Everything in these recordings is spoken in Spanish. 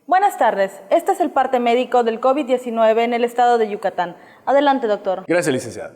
Buenas tardes, este es el parte médico del COVID-19 en el estado de Yucatán. Adelante, doctor. Gracias, licenciada.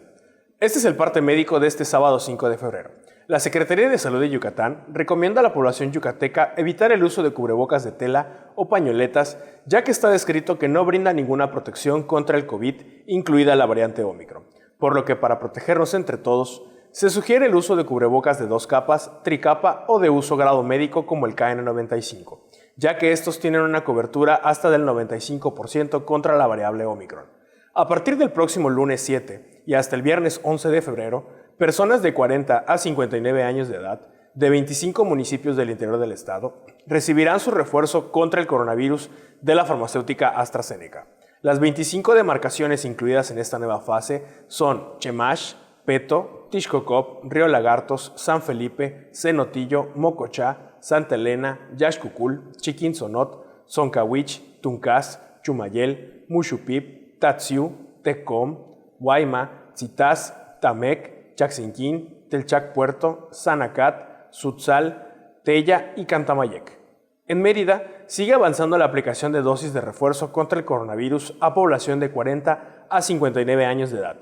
Este es el parte médico de este sábado 5 de febrero. La Secretaría de Salud de Yucatán recomienda a la población yucateca evitar el uso de cubrebocas de tela o pañoletas, ya que está descrito que no brinda ninguna protección contra el COVID, incluida la variante Ómicron. Por lo que para protegernos entre todos, se sugiere el uso de cubrebocas de 2 capas, tricapa o de uso grado médico como el KN95, ya que estos tienen una cobertura hasta del 95% contra la variable Ómicron. A partir del próximo lunes 7 y hasta el viernes 11 de febrero, personas de 40 a 59 años de edad, de 25 municipios del interior del estado, recibirán su refuerzo contra el coronavirus de la farmacéutica AstraZeneca. Las 25 demarcaciones incluidas en esta nueva fase son Chemash, Peto, Tixcocop, Río Lagartos, San Felipe, Cenotillo, Mocochá, Santa Elena, Yaxcucul, Chiquinzonot, Zoncahuich, Tuncás, Chumayel, Muxupip, Tatsiu, Tecom, Guayma, Tzitaz, Tamec, Chaxinquín, Telchac Puerto, Sanacat, Sutzal, Tella y Cantamayec. En Mérida, sigue avanzando la aplicación de dosis de refuerzo contra el coronavirus a población de 40 a 59 años de edad,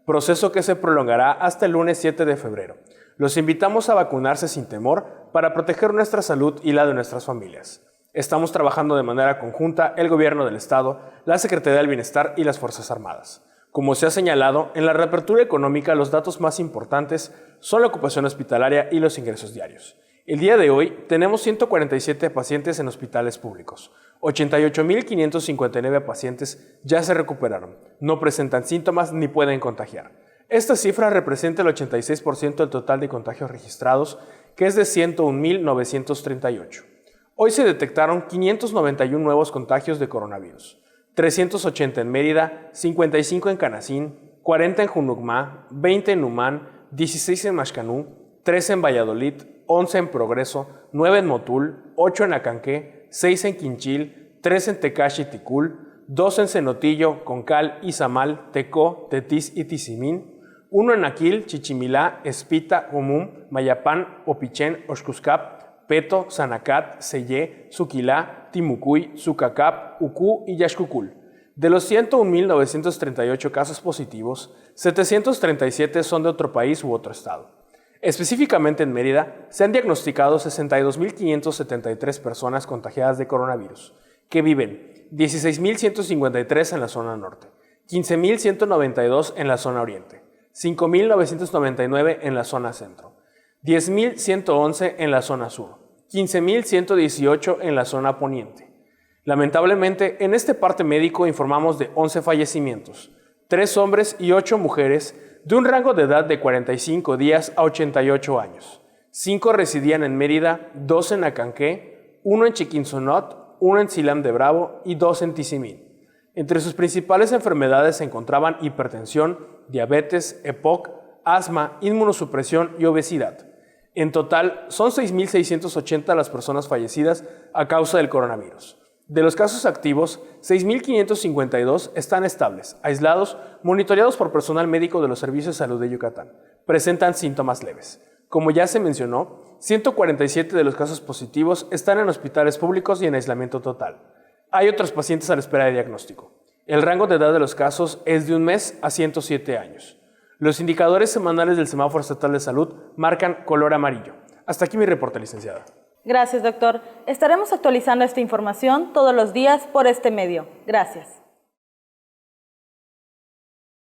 proceso que se prolongará hasta el lunes 7 de febrero. Los invitamos a vacunarse sin temor para proteger nuestra salud y la de nuestras familias. Estamos trabajando de manera conjunta el Gobierno del Estado, la Secretaría del Bienestar y las Fuerzas Armadas. Como se ha señalado, en la reapertura económica los datos más importantes son la ocupación hospitalaria y los ingresos diarios. El día de hoy tenemos 147 pacientes en hospitales públicos. 88.559 pacientes ya se recuperaron, no presentan síntomas ni pueden contagiar. Esta cifra representa el 86% del total de contagios registrados, que es de 101.938. Hoy se detectaron 591 nuevos contagios de coronavirus. 380 en Mérida, 55 en Canacín, 40 en Junucmá, 20 en Numán, 16 en Maxcanú, 13 en Valladolid, 11 en Progreso, 9 en Motul, 8 en Acanqué, 6 en Quinchil, 3 en Tecachi y Ticul, 2 en Cenotillo, Concal, Izamal, Tecó, Tetis y Tizimín, 1 en Aquil, Chichimilá, Espita, Omum, Mayapán, Opichén, Oxcuscap, Peto, Sanacat, Sellé, Suquilá, Timucuy, Sucacap, Ucú y Yaxcucul. De los 101.938 casos positivos, 737 son de otro país u otro estado. Específicamente en Mérida, se han diagnosticado 62.573 personas contagiadas de coronavirus, que viven 16.153 en la zona norte, 15.192 en la zona oriente, 5.999 en la zona centro, 10.111 en la zona sur, 15.118 en la zona poniente. Lamentablemente, en este parte médico informamos de 11 fallecimientos, 3 hombres y 8 mujeres, de un rango de edad de 45 días a 88 años. 5 residían en Mérida, 2 en Acanqué, 1 en Chiquinzonot, 1 en Silam de Bravo y 2 en Tizimín. Entre sus principales enfermedades se encontraban hipertensión, diabetes, EPOC, asma, inmunosupresión y obesidad. En total, son 6.680 las personas fallecidas a causa del coronavirus. De los casos activos, 6.552 están estables, aislados, monitoreados por personal médico de los servicios de salud de Yucatán. Presentan síntomas leves. Como ya se mencionó, 147 de los casos positivos están en hospitales públicos y en aislamiento total. Hay otros pacientes a la espera de diagnóstico. El rango de edad de los casos es de 1 mes a 107 años. Los indicadores semanales del Semáforo Estatal de Salud marcan color amarillo. Hasta aquí mi reporte, licenciada. Gracias, doctor. Estaremos actualizando esta información todos los días por este medio. Gracias.